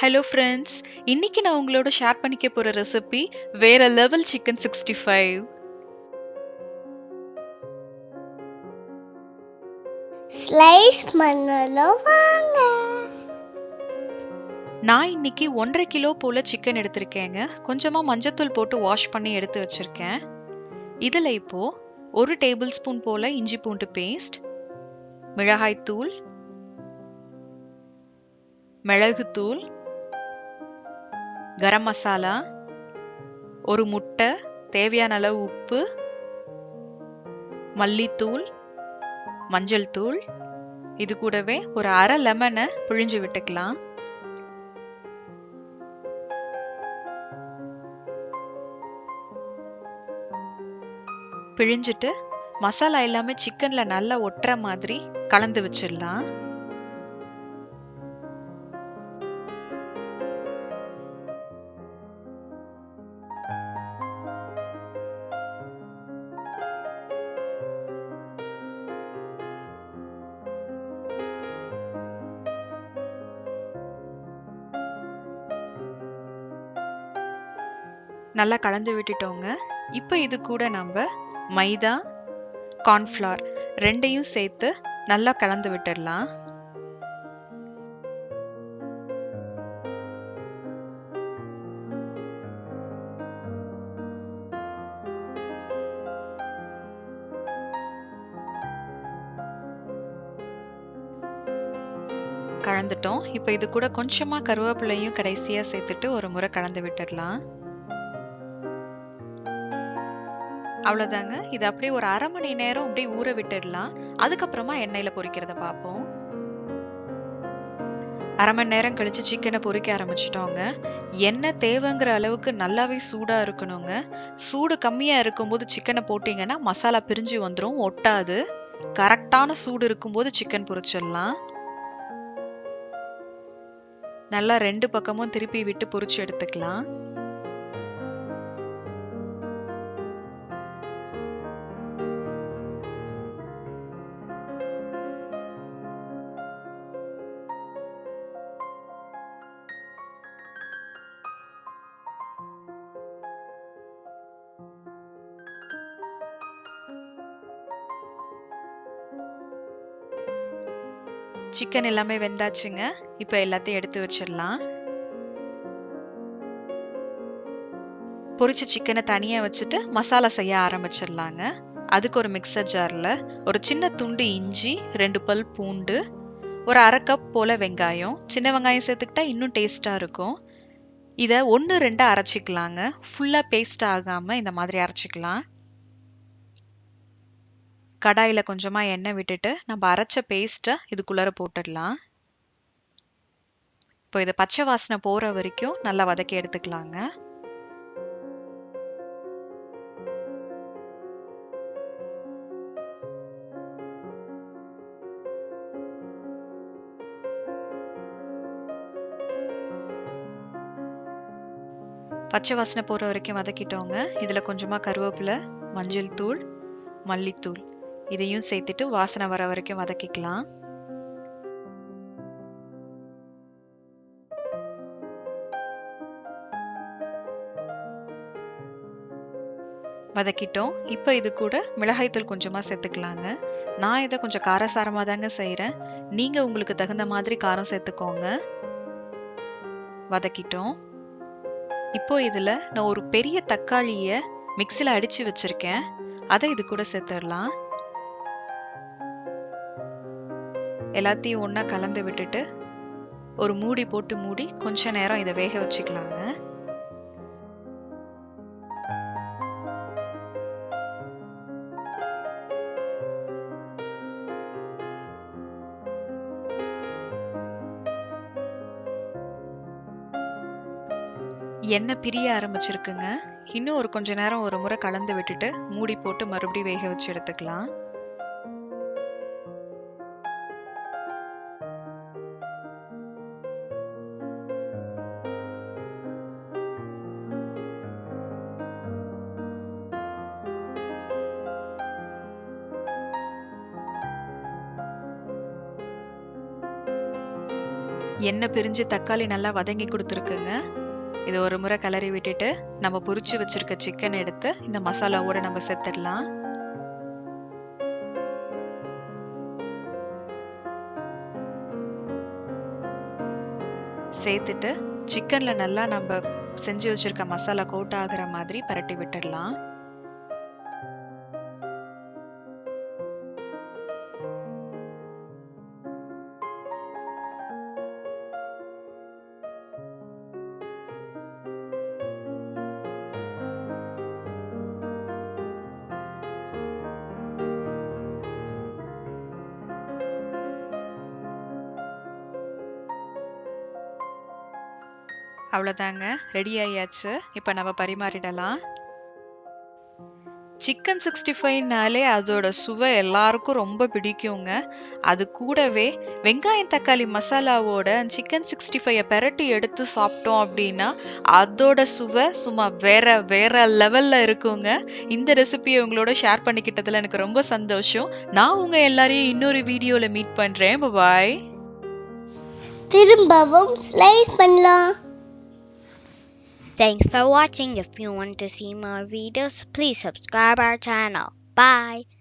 Hello friends, இன்னைக்கு நான் உங்களோட ஷேர் பண்ணிக்க போற ரெசிபி வேற லெவல் சிக்கன் 65. ஸ்லைஸ் பண்ணலாம் வாங்க. நான் இன்னைக்கு 1.5 கிலோ போல சிக்கன் எடுத்திருக்கேங்க. கொஞ்சமா மஞ்சத்தூள் போட்டு வாஷ் பண்ணி எடுத்து வச்சிருக்கேன். இதுல இப்போ 1 டேபிள் ஸ்பூன் போல இஞ்சி பூண்டு பேஸ்ட், மிளகாய் தூள், மிளகுத்தூள், கரம் மசாலா, ஒரு முட்டை, தேவையான அளவு உப்பு, மல்லித்தூள், மஞ்சள் தூள், இது கூடவே ஒரு அரை லெமனை பிழிஞ்சு விட்டுக்கலாம். பிழிஞ்சிட்டு மசாலா எல்லாமே சிக்கன்ல நல்லா ஒட்டுற மாதிரி கலந்து வச்சிடலாம். நல்லா கலந்து விட்டுட்டோங்க. இப்போ இது கூட நம்ம மைதா, கார்ன்ஃப்ளவர் ரெண்டையும் சேர்த்து நல்லா கலந்து விட்டுடலாம். கலந்துட்டோம். இப்போ இது கூட கொஞ்சமா கருவேப்பிலையும் கடைசியா சேர்த்துட்டு ஒரு முறை கலந்து விட்டுடலாம். அவ்வளோதாங்க. இது அப்படியே ஒரு அரை மணி நேரம் அப்படியே ஊற விட்டுடலாம். அதுக்கப்புறமா எண்ணெயில பொரிக்கிறத பார்ப்போம். அரை மணி நேரம் கழிச்சு சிக்கனை பொரிக்க ஆரம்பிச்சிட்டோங்க. எண்ணெய் தேவைங்கிற அளவுக்கு நல்லாவே சூடா இருக்கணுங்க. சூடு கம்மியா இருக்கும்போது சிக்கனை போட்டீங்கன்னா மசாலா பிரிஞ்சு வந்துடும், ஒட்டாது. கரெக்டான சூடு இருக்கும்போது சிக்கன் பொரிச்சிடலாம். நல்லா 2 பக்கமும் திருப்பி விட்டு பொரிச்சு எடுத்துக்கலாம். சிக்கன் எல்லாமே வெந்தாச்சுங்க. இப்போ எல்லாத்தையும் எடுத்து வச்சிடலாம். பொரிச்ச சிக்கனை தனியா வச்சுட்டு மசாலா செய்ய ஆரம்பிச்சிடலாங்க. அதுக்கு ஒரு மிக்சர் ஜார்ல ஒரு சின்ன துண்டு இஞ்சி, 2 பல் பூண்டு, ஒரு அரை கப் போல வெங்காயம், சின்ன வெங்காயம் சேர்த்துக்கிட்டா இன்னும் டேஸ்டா இருக்கும். இதை 1-2 அரைச்சிக்கலாங்க. ஃபுல்லா பேஸ்ட் ஆகாம இந்த மாதிரி அரைச்சிக்கலாம். கடாயில கொஞ்சமா எண்ணெய் விட்டுட்டு நம்ம அரைச்ச பேஸ்ட்டை இதுக்குள்ளார போட்டுடலாம். இப்போ இதை பச்சை வாசனை போற வரைக்கும் நல்லா வதக்கி எடுத்துக்கலாங்க. பச்சை வாசனை போற வரைக்கும் வதக்கிட்டோங்க. இதுல கொஞ்சமா கருவேப்பிலை, மஞ்சள் தூள், மல்லித்தூள் இதையும் சேர்த்துட்டு வாசனை வர வரைக்கும் வதக்கிக்கலாம். வதக்கிட்டோம். இப்போ இது கூட மிளகாய்த்தூள் கொஞ்சமா சேர்த்துக்கலாங்க. நான் இதை கொஞ்சம் காரசாரமாக தாங்க செய்கிறேன். நீங்க உங்களுக்கு தகுந்த மாதிரி காரம் சேர்த்துக்கோங்க. வதக்கிட்டோம். இப்போ இதுல நான் ஒரு பெரிய தக்காளியை மிக்சியில் அடிச்சு வச்சிருக்கேன். அதை இது கூட சேர்த்துடலாம். எல்லாத்தையும் ஒன்றா கலந்து விட்டுட்டு ஒரு மூடி போட்டு மூடி கொஞ்ச நேரம் இதை வேக வச்சுக்கலாங்க. எண்ணெய் பிரிய ஆரம்பிச்சிருக்குங்க. இன்னும் ஒரு கொஞ்ச நேரம் ஒரு முறை கலந்து விட்டுட்டு மூடி போட்டு மறுபடியும் வேக வச்சு எடுத்துக்கலாம். எண்ணெய் பிரிஞ்சு தக்காளி நல்லா வதங்கி கொடுத்துருக்குங்க. இது ஒரு முறை கிளறி விட்டுட்டு நம்ம பொரிச்சு வச்சிருக்க சிக்கன் எடுத்து இந்த மசாலாவோட நம்ம சேர்த்துடலாம். சேர்த்துட்டு சிக்கன்ல நல்லா நம்ம செஞ்சு வச்சிருக்க மசாலா கோட் ஆகுற மாதிரி பரட்டி விட்டுடலாம். அவ்வளோதாங்க, ரெடி ஆயாச்சு. இப்போ நம்ம பரிமாறிடலாம். சிக்கன் 65னாலே அதோட சுவை எல்லாருக்கும் ரொம்ப பிடிக்குங்க. அது கூடவே வெங்காயம் தக்காளி மசாலாவோட சிக்கன் 65 பெரட்டி எடுத்து சாப்பிட்டோம் அப்படின்னா அதோட சுவை சும்மா வேற வேற லெவல்ல இருக்குங்க. இந்த ரெசிபியை உங்களோட ஷேர் பண்ணிக்கிட்டதுல எனக்கு ரொம்ப சந்தோஷம். நான் உங்க எல்லாரையும் இன்னொரு வீடியோல மீட் பண்றேன். பாய். திரும்பவும் ஸ்லைஸ் பண்ணலாம். Thanks for watching. If you want to see more videos, please subscribe our channel. Bye.